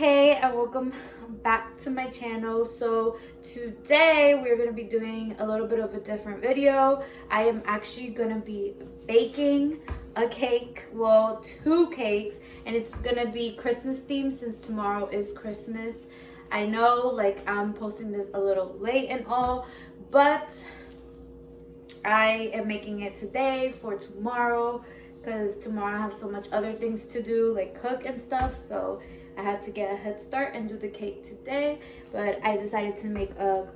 Hey, and welcome back to my channel. So today we're going to be doing a little bit of a different video. I am actually going to be baking a cake, well, two cakes, and it's going to be Christmas themed since tomorrow is Christmas. I know, like, I'm posting this a little late and all, but I am making it today for tomorrow because tomorrow I have so much other things to do, like cook and stuff. So I had to get a head start and do the cake today, but I decided to make a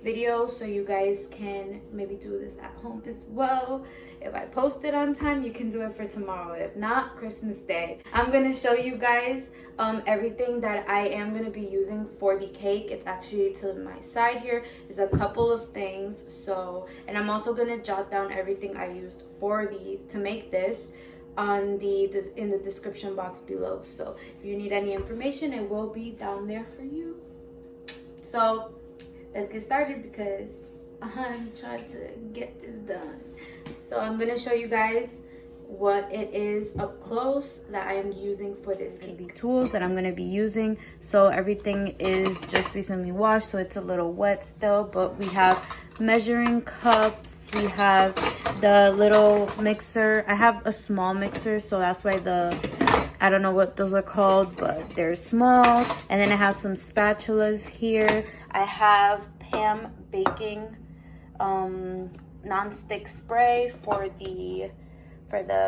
video so you guys can maybe do this at home as well. If I post it on time, you can do it for tomorrow. If not, Christmas Day. I'm gonna show you guys everything that I am gonna be using for the cake. It's actually to my side here. There's a couple of things. So, and I'm also gonna jot down everything I used for to make this on in the description box below. So if you need any information, it will be down there for you. So let's get started because I'm trying to get this done. So I'm gonna show you guys what it is up close that I am using for this cake. Tools that I'm gonna be using. So everything is just recently washed, so it's a little wet still, but we have measuring cups, we have the little mixer. I have a small mixer, so that's why I don't know what those are called, but they're small. And then I have some spatulas here. I have Pam Baking non-stick spray for the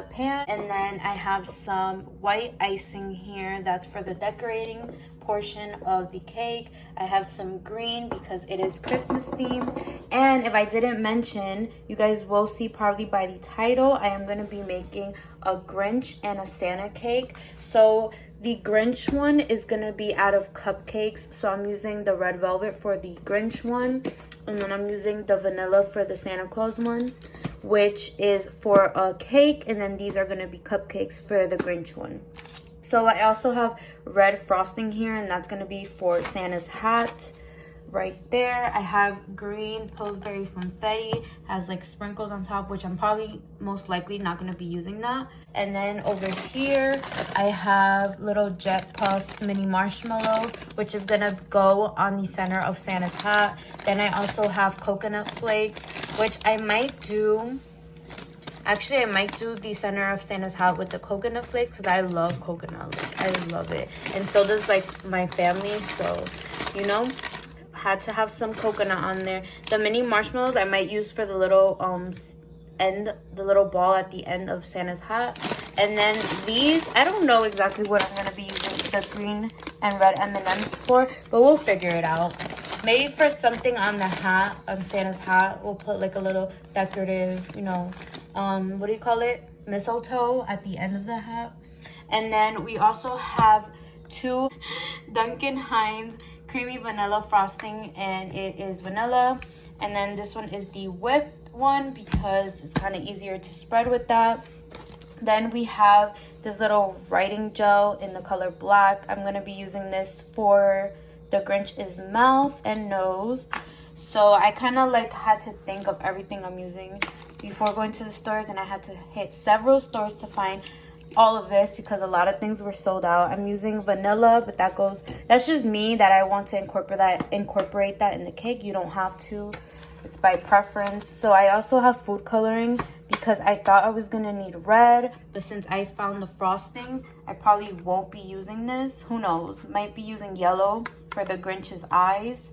pan, and then I have some white icing here. That's for the decorating portion of the cake. I have some green because it is Christmas themed. And if I didn't mention, you guys will see probably by the title, I am going to be making a Grinch and a Santa cake. So the Grinch one is going to be out of Cupcakes, so I'm using the red velvet for the Grinch one, and then I'm using the vanilla for the Santa Claus one, which is for a cake, and then these are going to be cupcakes for the Grinch one. So I also have red frosting here, and that's going to be for Santa's hat. Right there, I have green Pillsbury Funfetti, has like sprinkles on top, which I'm probably most likely not going to be using that. And then over here, I have little jet puff mini marshmallows, which is going to go on the center of Santa's hat. Then I also have coconut flakes, which I might do. Actually, I might do the center of Santa's hat with the coconut flakes because I love coconut. Like, I love it. And so does like my family. So, you know, had to have some coconut on there. The mini marshmallows I might use for the little the little ball at the end of Santa's hat. And then these, I don't know exactly what I'm going to be using the green and red M&Ms for, but we'll figure it out. Maybe for something on the hat, on Santa's hat, we'll put like a little decorative, you know, what do you call it? Mistletoe at the end of the hat. And then we also have two Duncan Hines creamy vanilla frosting, and it is vanilla. And then this one is the whipped one because it's kind of easier to spread with that. Then we have this little writing gel in the color black. I'm going to be using this for the Grinch's mouth and nose. So I kind of like had to think of everything I'm using before going to the stores, and I had to hit several stores to find all of this because a lot of things were sold out. I'm using vanilla, but that's just me, that I want to incorporate that in the cake. You don't have to, it's by preference. So I also have food coloring because I thought I was gonna need red, but since I found the frosting, I probably won't be using this. Who knows, might be using yellow for the Grinch's eyes.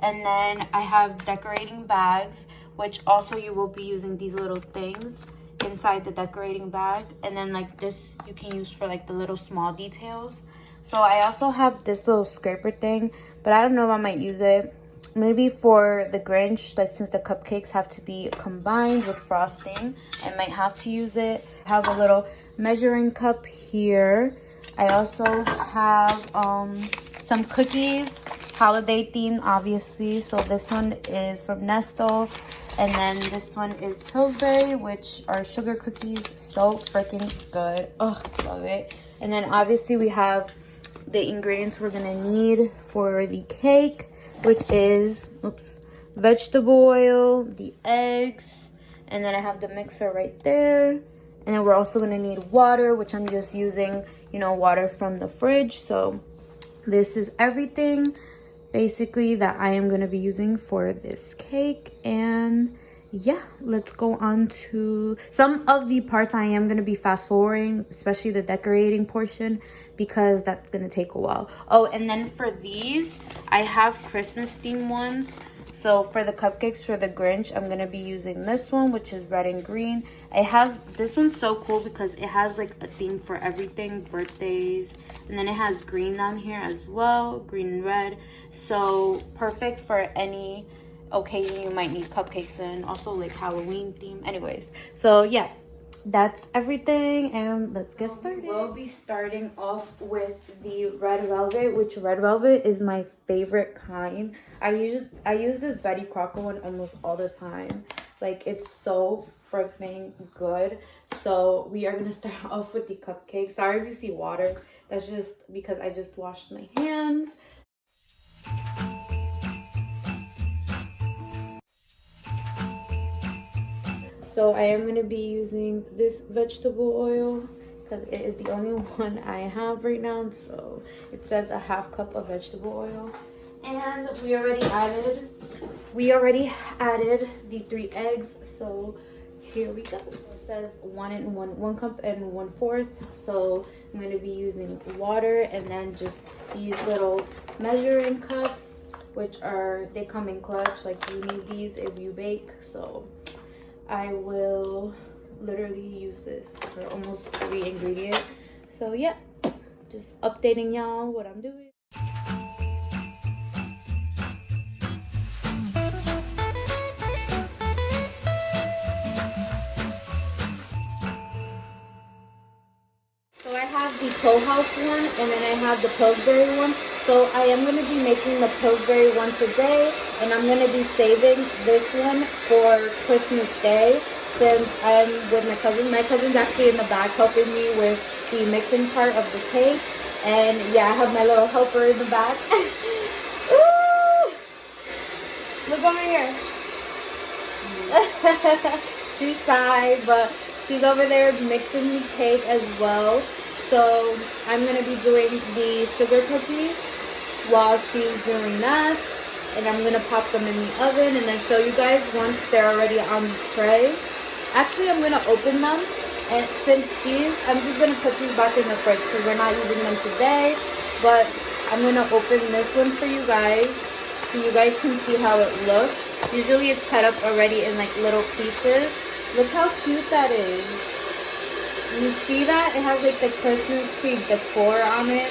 And then I have decorating bags, which also you will be using these little things inside the decorating bag. And then like this you can use for like the little small details. So I also have this little scraper thing, but I don't know if I might use it. Maybe for the Grinch, like since the cupcakes have to be combined with frosting, I might have to use it. I have a little measuring cup here. I also have some cookies, holiday themed obviously. So this one is from Nestle, and then this one is Pillsbury, which are sugar cookies. So freaking good. Oh, love it. And then obviously we have the ingredients we're gonna need for the cake, which is vegetable oil, the eggs, and then I have the mixer right there. And then we're also gonna need water, which I'm just using, you know, water from the fridge. So This is everything basically that I am going to be using for this cake. And yeah, let's go on to some of the parts. I am going to be fast forwarding, especially the decorating portion, because that's going to take a while. Oh, and then for these, I have Christmas themed ones. So for the cupcakes for the Grinch, I'm going to be using this one, which is red and green. It has, this one's so cool because it has like a theme for everything, birthdays. And then it has green down here as well, green and red. So perfect for any occasion you might need cupcakes in. Also like Halloween theme. Anyways, so yeah, that's everything, and let's get started. We'll be starting off with the red velvet, which red velvet is my favorite kind. I use this Betty Crocker one almost all the time. Like, it's so freaking good. So we are gonna start off with the cupcakes. Sorry if you see water, that's just because I just washed my hands. So I am going to be using this vegetable oil because it is the only one I have right now. So it says a half cup of vegetable oil. And we already added the 3 eggs. So here we go. It says 1 cup and 1/4. So I'm going to be using water and then just these little measuring cups, which are, they come in clutch. Like, you need these if you bake. So I will literally use this for almost every ingredient. So yeah, just updating y'all what I'm doing. So I have the Toll House one and then I have the Pillsbury one. So I am going to be making the Pillsbury one today, and I'm going to be saving this one for Christmas Day since I'm with my cousin. My cousin's actually in the back helping me with the mixing part of the cake. And yeah, I have my little helper in the back. Look over here. She's shy, but she's over there mixing the cake as well. So I'm going to be doing the sugar cookies while she's doing that, and I'm gonna pop them in the oven and then show you guys once they're already on the tray. Actually, I'm gonna open them, and since these, I'm just gonna put these back in the fridge because we're not using them today. But I'm gonna open this one for you guys so you guys can see how it looks. Usually it's cut up already in like little pieces. Look how cute that is. You see that? It has like the Christmas tree decor on it,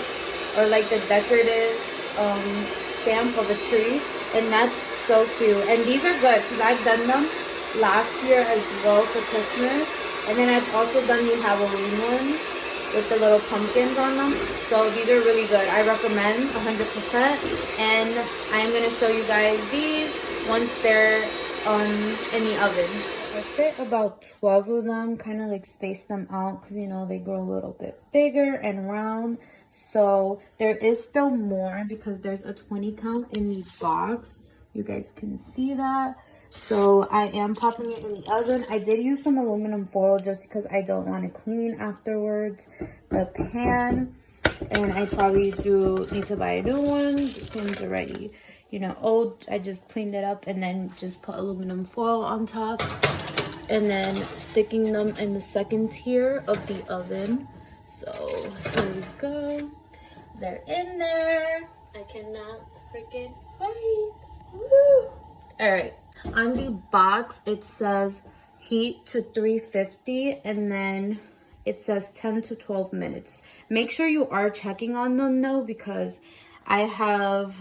or like the decorative stamp of a tree, and that's so cute. And these are good because I've done them last year as well for Christmas, and then I've also done the Halloween ones with the little pumpkins on them. So these are really good. I recommend 100%, and I'm gonna show you guys these once they're in the oven. I fit about 12 of them, kind of like space them out because, you know, they grow a little bit bigger and round. So there is still more because there's a 20 count in the box. You guys can see that. So I am popping it in the oven. I did use some aluminum foil just because I don't want to clean afterwards the pan. And I probably do need to buy a new one. This one's already, you know, old. I just cleaned it up and then just put aluminum foil on top. And then sticking them in the second tier of the oven. So here we go. They're in there. I cannot freaking wait. Woo! All right. On the box, it says heat to 350, and then it says 10 to 12 minutes. Make sure you are checking on them though, because I have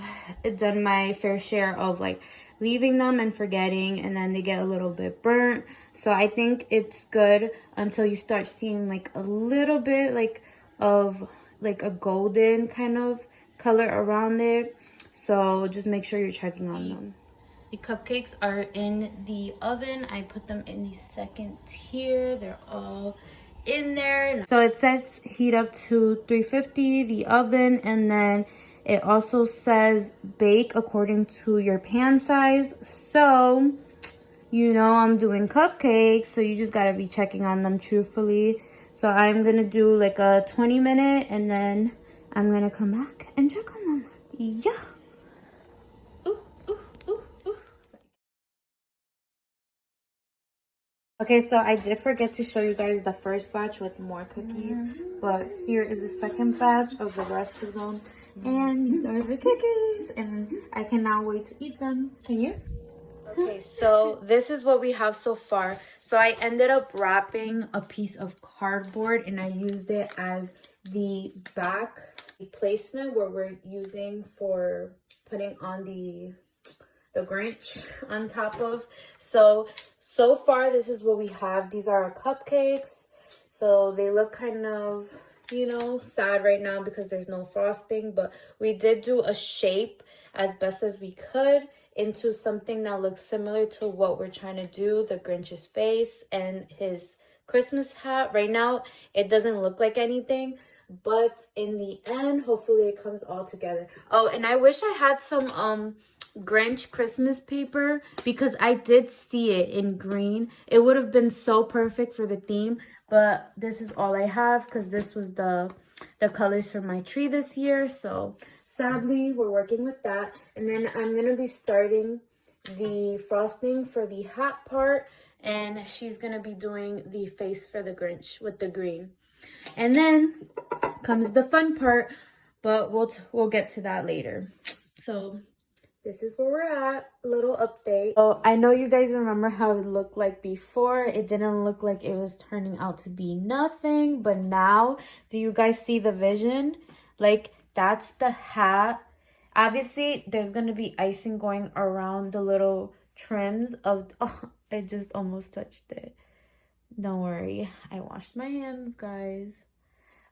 done my fair share of like leaving them and forgetting, and then they get a little bit burnt. So I think it's good until you start seeing like a little bit like of like a golden kind of color around it. So just make sure you're checking on them. The cupcakes are in the oven. I put them in the second tier. They're all in there. So it says heat up to 350, the oven, and then it also says bake according to your pan size. So, you know, I'm doing cupcakes, so you just gotta be checking on them truthfully. So I'm gonna do like a 20-minute, and then I'm gonna come back and check on them. Yeah. Ooh, ooh, ooh, ooh. Okay, so I did forget to show you guys the first batch with more cookies, but here is the second batch of the rest of them. And these are the cookies, and I cannot wait to eat them. Can you? Okay, so this is what we have so far. So I ended up wrapping a piece of cardboard and I used it as the back placement where we're using for putting on the Grinch on top of. So far this is what we have. These are our cupcakes. So they look kind of, you know, sad right now because there's no frosting, but we did do a shape as best as we could into something that looks similar to what we're trying to do, the Grinch's face and his Christmas hat. Right now it doesn't look like anything, but in the end hopefully it comes all together. Oh, and I wish I had some Grinch Christmas paper because I did see it in green. It would have been so perfect for the theme, but this is all I have because this was the colors for my tree this year. So sadly we're working with that, and then I'm gonna be starting the frosting for the hat part, and she's gonna be doing the face for the Grinch with the green. And then comes the fun part, but we'll get to that later. So this is where we're at, a little update. So I know you guys remember how it looked like before. It didn't look like it was turning out to be nothing, but now, do you guys see the vision? Like, that's the hat. Obviously, there's going to be icing going around the little trims of, oh, I just almost touched it. Don't worry, I washed my hands, guys.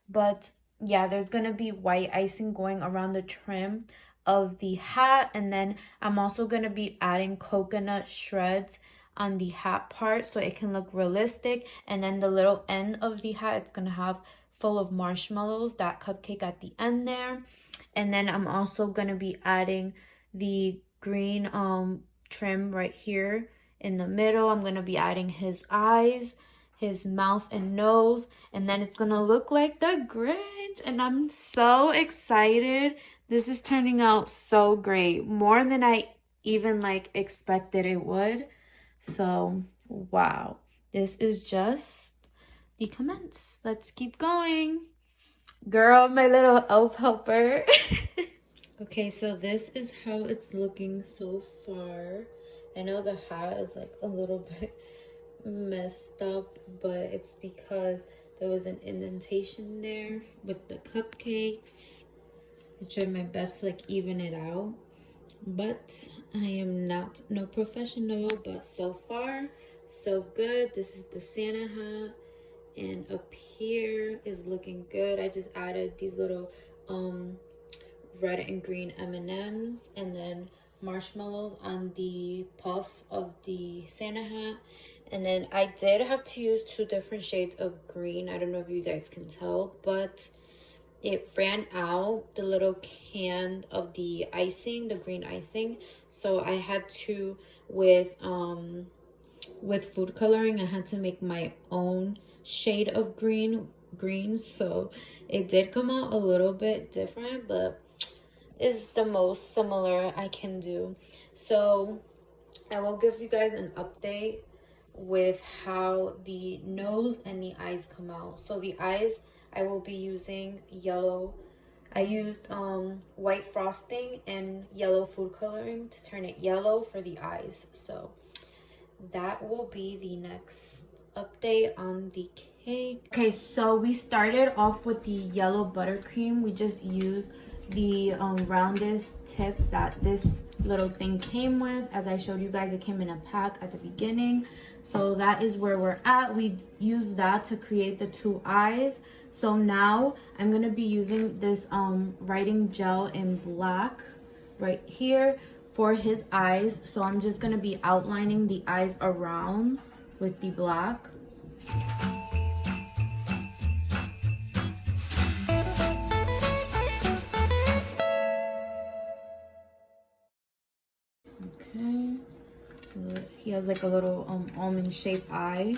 But yeah, there's going to be white icing going around the trim of the hat, and then I'm also going to be adding coconut shreds on the hat part so it can look realistic. And then the little end of the hat, it's going to have full of marshmallows, that cupcake at the end there. And then I'm also going to be adding the green trim right here in the middle. I'm going to be adding his eyes, his mouth and nose, and then it's gonna look like the Grinch, and I'm so excited. This is turning out so great, more than I even like expected it would. So wow, this is just the commence. Let's keep going, girl, my little elf helper. Okay, so this is how it's looking so far. I know the hat is like a little bit messed up, but it's because there was an indentation there with the cupcakes. I tried my best to like even it out, but I am not no professional, but so far so good. This is the Santa hat, and up here is looking good. I just added these little red and green M&Ms and then marshmallows on the puff of the Santa hat. And then I did have to use 2 different shades of green. I don't know if you guys can tell, but it ran out, the little can of the icing, the green icing. So I had to, with food coloring, I had to make my own shade of green. So it did come out a little bit different, but is the most similar I can do. So I will give you guys an update with how the nose and the eyes come out. So the eyes, I will be using yellow. I used white frosting and yellow food coloring to turn it yellow for the eyes. So that will be the next update on the cake. Okay, so we started off with the yellow buttercream. We just used the roundest tip that this little thing came with. As I showed you guys, it came in a pack at the beginning. So that is where we're at. We used that to create the 2 eyes. So now I'm going to be using this writing gel in black right here for his eyes. So I'm just going to be outlining the eyes around with the black. Okay, he has like a little almond shaped eye,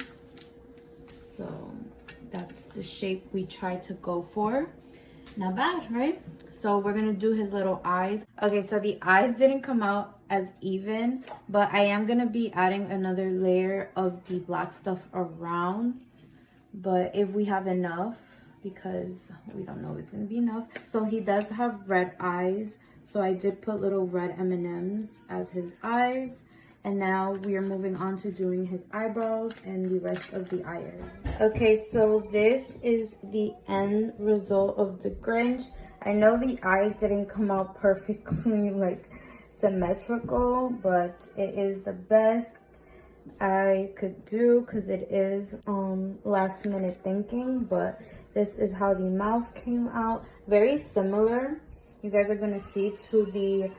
so that's the shape we tried to go for. Not bad, right? So we're gonna do his little eyes. Okay, so the eyes didn't come out as even, but I am gonna be adding another layer of the black stuff around. But if we have enough, because we don't know if it's gonna be enough. So he does have red eyes. So I did put little red M&Ms as his eyes. And now we are moving on to doing his eyebrows and the rest of the eye area. Okay, so this is the end result of the Grinch. I know the eyes didn't come out perfectly like symmetrical, but it is the best I could do because it is last minute thinking. But this is how the mouth came out. Very similar, you guys are gonna see, to the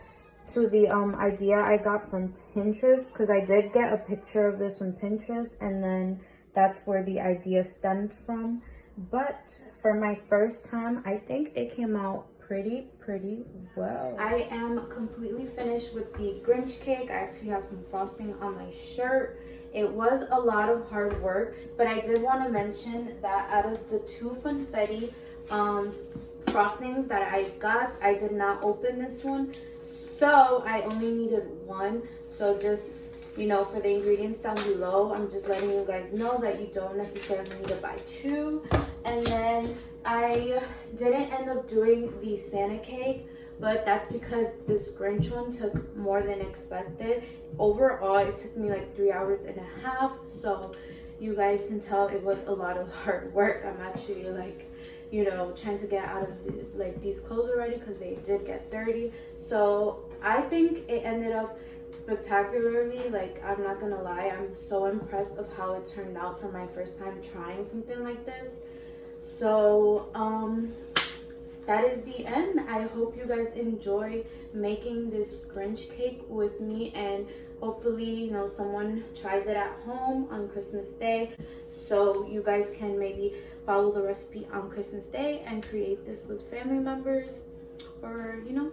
idea I got from Pinterest, because I did get a picture of this from Pinterest, and then that's where the idea stemmed from. But for my first time, I think it came out pretty well. I am completely finished with the Grinch cake. I actually have some frosting on my shirt. It was a lot of hard work, but I did want to mention that out of the 2 Funfetti frostings that I got, I did not open this one, so I only needed 1. So just, you know, for the ingredients down below, I'm just letting you guys know that you don't necessarily need to buy 2. And then I didn't end up doing the Santa cake, but that's because this Grinch one took more than expected. Overall, it took me like 3 hours and a half, so you guys can tell it was a lot of hard work. I'm actually like, you know, trying to get out of these clothes already because they did get dirty. So I think it ended up spectacularly. Like, I'm not gonna lie, I'm so impressed of how it turned out for my first time trying something like this. So that is the end. I hope you guys enjoy making this Grinch cake with me, and hopefully, you know, someone tries it at home on Christmas Day, so you guys can maybe follow the recipe on Christmas Day and create this with family members, or, you know,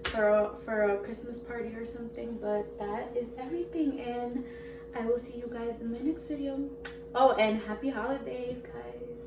for a Christmas party or something. But that is everything, and I will see you guys in my next video. Oh, and happy holidays, guys.